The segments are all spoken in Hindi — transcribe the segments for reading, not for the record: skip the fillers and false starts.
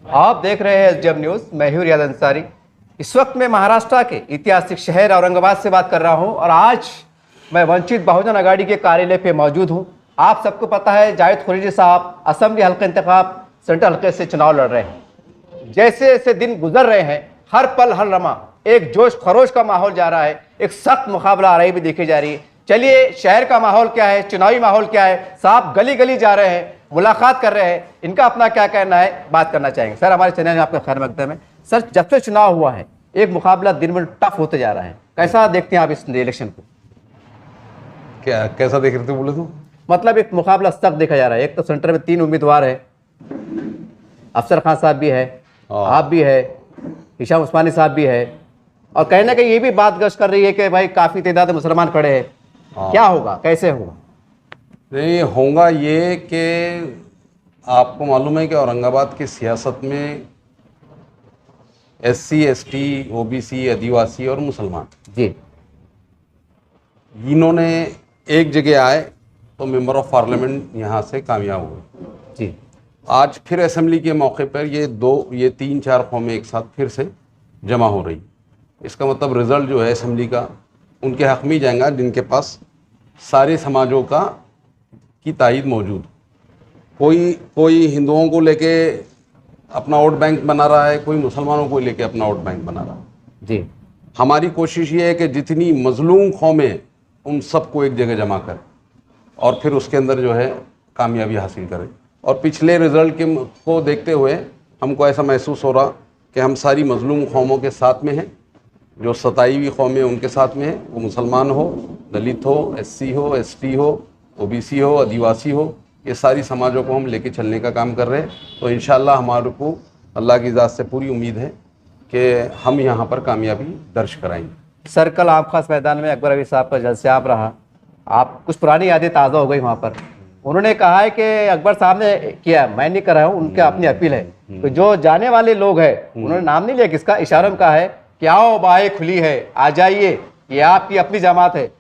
आप देख रहे हैं जब न्यूज। मैं हूं रियाज अंसारी। इस वक्त मैं महाराष्ट्र के ऐतिहासिक शहर औरंगाबाद से बात कर रहा हूं और आज मैं वंचित बहुजन अघाड़ी के कार्यालय पे मौजूद हूं। आप सबको पता है जावेद खुरेशी साहब असेंबली हल्का इंतखाब सेंट्रल हल्के से चुनाव लड़ रहे हैं। जैसे जैसे दिन गुजर रहे हैं हर पल हर लम्हा एक जोश खरोश का माहौल जा रहा है, एक सख्त मुकाबला आ रही भी देखी जा रही है। चलिए शहर का माहौल क्या है, चुनावी माहौल क्या है, साहब गली गली जा रहे हैं, मुलाकात कर रहे हैं, इनका अपना क्या कहना है बात करना चाहेंगे। सर हमारे चैनल में आपका खैर मकदम है। सर जब से चुनाव हुआ है एक मुकाबला दिन दिन टफ होते जा रहा है, कैसा देखते हैं आप इस इलेक्शन को? क्या कैसा देख रहे थे बोले तो? मतलब एक मुकाबला सख्त देखा जा रहा है। एक तो सेंटर में 3 उम्मीदवार है, अफसर खान साहब भी है, आप भी है, हिशाम उस्मानी साहब भी है, और कहीं ना कहीं ये भी बात गश्त कर रही है कि भाई काफी तादाद में मुसलमान खड़े हैं। क्या होगा, कैसे होगा? नहीं होगा ये कि आपको मालूम है कि औरंगाबाद की सियासत में SC ST OBC आदिवासी और मुसलमान जी इन्होंने एक जगह आए तो मेंबर ऑफ पार्लियामेंट यहाँ से कामयाब हुए। जी आज फिर असेंबली के मौके पर ये 3-4 कौमें एक साथ फिर से जमा हो रही। इसका मतलब रिज़ल्ट जो है असेंबली का उनके हक़ में जाएगा जिनके पास सारे समाजों की तायद मौजूद। कोई हिंदुओं को लेके अपना वोट बैंक बना रहा है, कोई मुसलमानों को लेके अपना वोट बैंक बना रहा है। जी हमारी कोशिश ये है कि जितनी मजलूम कौमें उन सबको एक जगह जमा कर और फिर उसके अंदर जो है कामयाबी हासिल करें। और पिछले रिज़ल्ट को देखते हुए हमको ऐसा महसूस हो रहा कि हम सारी मजलूम कौमों के साथ में हैं। जो 27वीं कौमें उनके साथ में है, वो मुसलमान हो, दलित हो, SC हो, ST हो, OBC हो, आदिवासी हो, ये सारी समाजों को हम लेके चलने का काम कर रहे हैं। तो इंशाअल्लाह हमारे को अल्लाह की ज़ात से पूरी उम्मीद है कि हम यहाँ पर कामयाबी दर्ज कराएंगे। सर कल आप खास मैदान में अकबर अभी साहब का जलसे-आब रहा, आप कुछ पुरानी यादें ताज़ा हो गई वहाँ पर। उन्होंने कहा है कि अकबर साहब ने किया, मैं नहीं कर रहा हूँ, उनके अपनी अपील है। तो जो जाने वाले लोग हैं उन्होंने नाम नहीं लिया किसका, इशारों में कहा है कि आओ बाहें खुली है, आ जाइए, ये आपकी अपनी जमात है।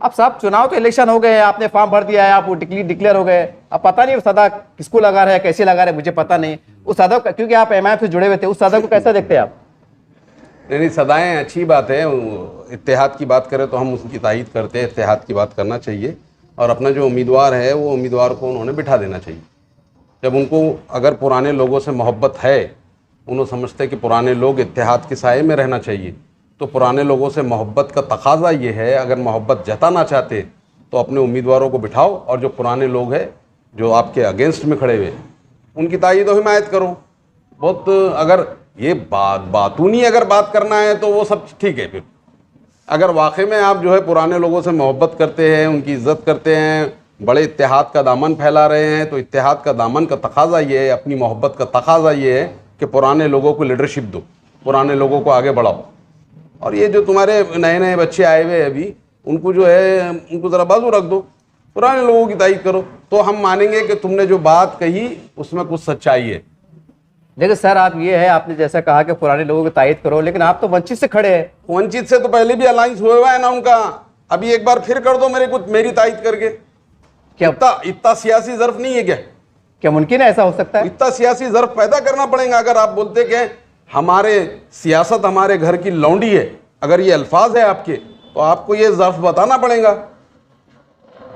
अब साहब चुनाव तो इलेक्शन हो गए हैं, आपने फॉर्म भर दिया है, आप वो डिक्लेयर हो गए। अब पता नहीं सदा किसको लगा रहे हैं, कैसे लगा रहे हैं, मुझे पता नहीं उस सदा, क्योंकि आप MIM से जुड़े हुए थे, उस सदा को कैसा देखते हैं आप? नहीं सदाएँ अच्छी बात है। इत्तेहाद की बात करें तो हम उसकी तायद करते हैं, इत्तेहाद की बात करना चाहिए और अपना जो उम्मीदवार है वो उम्मीदवार को उन्होंने बिठा देना चाहिए। जब उनको अगर पुराने लोगों से मोहब्बत है, उन्होंने समझते कि पुराने लोग इत्तेहाद के साए में रहना चाहिए, तो पुराने लोगों से मोहब्बत का तकाजा ये है, अगर मोहब्बत जताना चाहते तो अपने उम्मीदवारों को बिठाओ और जो पुराने लोग हैं जो आपके अगेंस्ट में खड़े हुए उनकी तायद और हिमायत करो। बहुत अगर ये बातूनी अगर बात करना है तो वो सब ठीक है। फिर अगर वाकई में आप जो है पुराने लोगों से मोहब्बत करते हैं, उनकी इज़्ज़त करते हैं, बड़े इत्तेहाद का दामन फैला रहे हैं, तो इत्तेहाद का दामन का तकाजा ये है, अपनी मोहब्बत का तकाजा ये है कि पुराने लोगों को लीडरशिप दो, पुराने लोगों को आगे बढ़ाओ। और ये जो तुम्हारे नए नए बच्चे आए हुए अभी उनको जो है उनको ज़रा बाजू रख दो, पुराने लोगों की तारीफ करो, तो हम मानेंगे कि तुमने जो बात कही उसमें कुछ सच्चाई है। देखिए सर आप ये है, आपने जैसा कहा कि पुराने लोगों की तायद करो, लेकिन आप तो वंचित से खड़े हैं। वंचित से तो पहले भी अलायंस हुआ है ना उनका, अभी एक बार फिर कर दो मेरी तायद करके। क्या इतना सियासी ज़र्फ नहीं है क्या मुमकिन है ऐसा हो सकता है? इतना सियासी ज़र्फ पैदा करना पड़ेगा। अगर आप बोलते कि हमारे सियासत हमारे घर की लौंडी है, अगर ये अल्फाज है आपके, तो आपको ये ज़र्फ बताना पड़ेगा।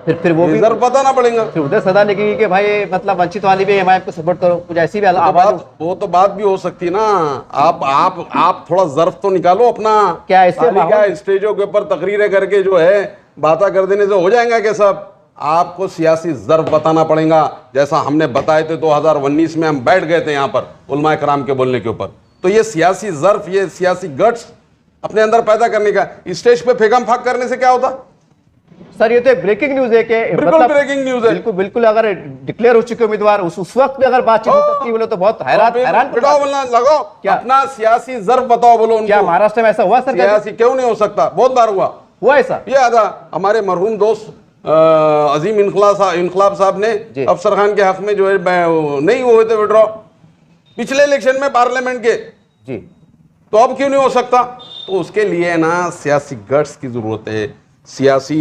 फिर वो भी ज़र्फ बताना पड़ेगा। फिर उधर सदा निकली कि भाई मतलब वंचित वाली भी MIM को सपोर्ट करो, कुछ ऐसी भी आवाज। वो तो बात भी हो सकती है ना। आप थोड़ा ज़र्फ तो निकालो अपना। क्या इससे क्या स्टेजों के ऊपर तकरीरें करके जो है बातें कर देने से हो जाएगा क्या सब? आपको सियासी ज़र्फ बताना पड़ेगा, जैसा हमने बताए थे 2019 में हम बैठ गए थे यहाँ पर उलमा कराम के बोलने के ऊपर। तो ये सियासी ज़र्फ, ये सियासी गट्स अपने अंदर पैदा करने का, स्टेज पे फेगम फाक करने से क्या होता? सर ये तो ब्रेकिंग न्यूज है कि बिल्कुल ब्रेकिंग न्यूज है। बिल्कुल बिल्कुल अगर डिक्लेयर हो चुके उम्मीदवार उस वक्त भी अगर बातचीत हो सकती है बोले तो बहुत हैरान बताओ, बोलना लगो क्या अपना सियासी ज़र्फ बताओ, बोलो उनको। क्या महाराष्ट्र में ऐसा हुआ सर? सियासी क्यों नहीं हो सकता, बहुत बार हुआ ऐसा। ये आधा हमारे मरहूम दोस्त अजीम इनकलाब साहब ने अफसर खान के हक में जो है नहीं हुए थे विड्रॉ पिछले इलेक्शन में पार्लियामेंट के जी, तो अब क्यों नहीं हो सकता? तो उसके लिए ना सियासी गट्स की ज़रूरत है, सियासी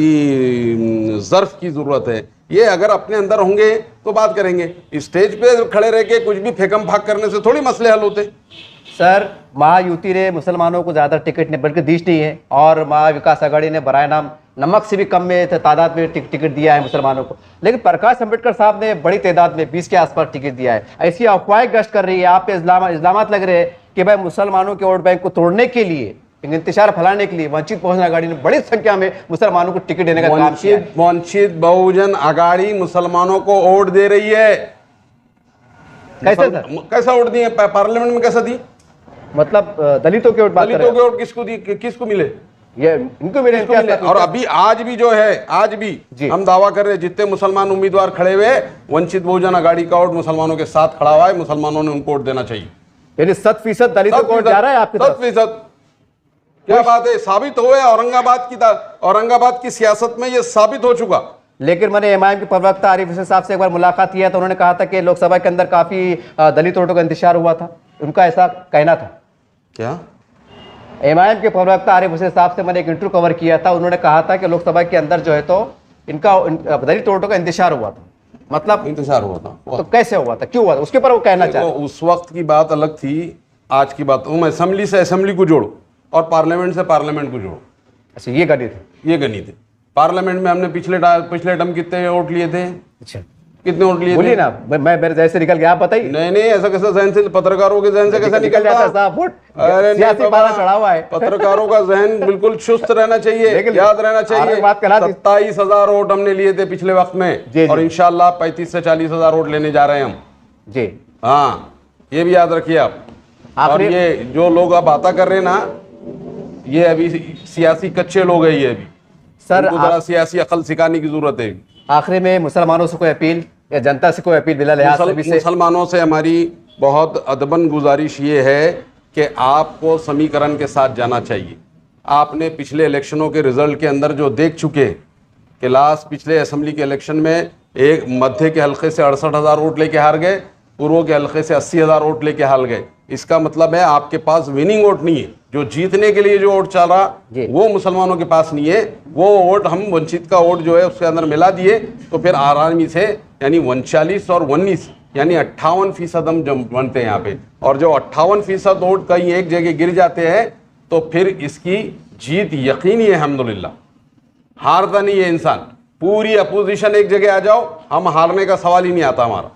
ज़र्फ की ज़रूरत है। ये अगर अपने अंदर होंगे तो बात करेंगे। स्टेज पे खड़े रह के कुछ भी फेकम फाक करने से थोड़ी मसले हल होते। सर, महायुति ने मुसलमानों को ज़्यादा टिकट नहीं बल्कि दी नहीं है, और महाविकास आघाड़ी ने बराए नाम नमक से भी कम में तादाद में टिकट दिया है मुसलमानों को। लेकिन प्रकाश अंबेडकर साहब ने बड़ी तादाद में 20 के आसपास टिकट दिया है। ऐसी अफवाहें गश्त कर रही है, आप पे इल्जामात लग रहे हैं कि भाई मुसलमानों के वोट बैंक को तोड़ने के लिए, इंतजार फैलाने के लिए वंचित बहुजन आघाड़ी ने बड़ी संख्या में मुसलमानों को टिकट देने का काम किया है। वंचित बहुजन आघाड़ी मुसलमानों को वोट दे रही है। कैसे सर? कैसा वोट दिए? पार्लियामेंट में कैसा दी? मतलब दलितों के वोट बात कर रहे दलितों के वोट किसको दी? किसको मिले? ये इनको मिले। और अभी आज भी जो है, आज भी हम दावा कर रहे हैं जितने मुसलमान उम्मीदवार खड़े हुए, वंचित बहुजन आघाड़ी का वोट मुसलमानों के साथ खड़ा हुआ है। मुसलमानों ने उनको वोट देना चाहिए। यानी 100% दलितों को वोट जा रहा है आपके तरफ? 100%। क्या बात है, साबित हो गया। औरंगाबाद की सियासत में ये साबित हो चुका। लेकिन मैंने एमआईएम के प्रवक्ता आरिफ हुसैन साहब से एक बार मुलाकात किया तो उन्होंने कहा था कि लोकसभा के अंदर काफी दलित वोटों का इंतजार हुआ था, उनका ऐसा कहना था। क्या? एमआईएम के प्रवक्ता आरिफ हुसैन साहब से मैंने एक इंटरव्यू कवर किया था, उन्होंने कहा था कि लोकसभा के अंदर जो है तो इनका दलित वोटों का इंतजार हुआ था। मतलब इंतजार हुआ था तो कैसे हुआ था, क्यों हुआ था, उसके ऊपर वो कहना चाहते। उस वक्त की बात अलग थी, आज की बात असेंबली से असेंबली को जोड़ो और पार्लियामेंट से पार्लियामेंट को जोड़ो। अच्छा, ये गणित है। ये गणित है। पार्लियामेंट में हमने पिछले टर्म कितने वोट लिए थे? अच्छा, कितने वोट लिए? बोलिए ना, मैं मेरे जैसे निकल गया, आप बताइए। नहीं, ऐसा कैसा जहन से, पत्रकारों के जहन से कैसा निकल जाता है साहब? वोट अरे सियासी पारा चढ़ा हुआ है। पत्रकारों का जहन बिल्कुल चुस्त रहना चाहिए, याद रहना चाहिए। 27,000 वोट हमने लिए थे पिछले वक्त में, और इंशाल्लाह 35 से 40,000 वोट लेने जा रहे हैं हम जी। हाँ, ये भी याद रखिए आप। और ये जो लोग आप बातें कर रहे हैं ना, ये अभी सियासी कच्चे लोग हैं। ये अभी सर जरा सियासी अकल सिखाने की जरूरत है। आखिरी में मुसलमानों से कोई अपील या जनता से कोई अपील बिला लिहाज से? मुसलमानों से हमारी बहुत अदबन गुजारिश ये है कि आपको समीकरण के साथ जाना चाहिए। आपने पिछले इलेक्शनों के रिजल्ट के अंदर जो देख चुके कि लास्ट पिछले असेंबली के इलेक्शन में एक मध्य के हल्के से 68,000 वोट लेके हार गए, पूर्व के हल्के से 80,000 वोट लेके हार गए। इसका मतलब है आपके पास विनिंग वोट नहीं है। जो जीतने के लिए जो वोट चल रहा वो मुसलमानों के पास नहीं है। वो वोट हम वंचित का वोट जो है उसके अंदर मिला दिए तो फिर आरामी से यानी 39 और 19 यानी 58% हम जब बनते हैं यहाँ पे। और जो 58% वोट कहीं एक जगह गिर जाते हैं तो फिर इसकी जीत यकीनी है। अल्हम्दुलिल्लाह हारता नहीं है इंसान। पूरी अपोजिशन एक जगह आ जाओ, हम हारने का सवाल ही नहीं आता हमारा।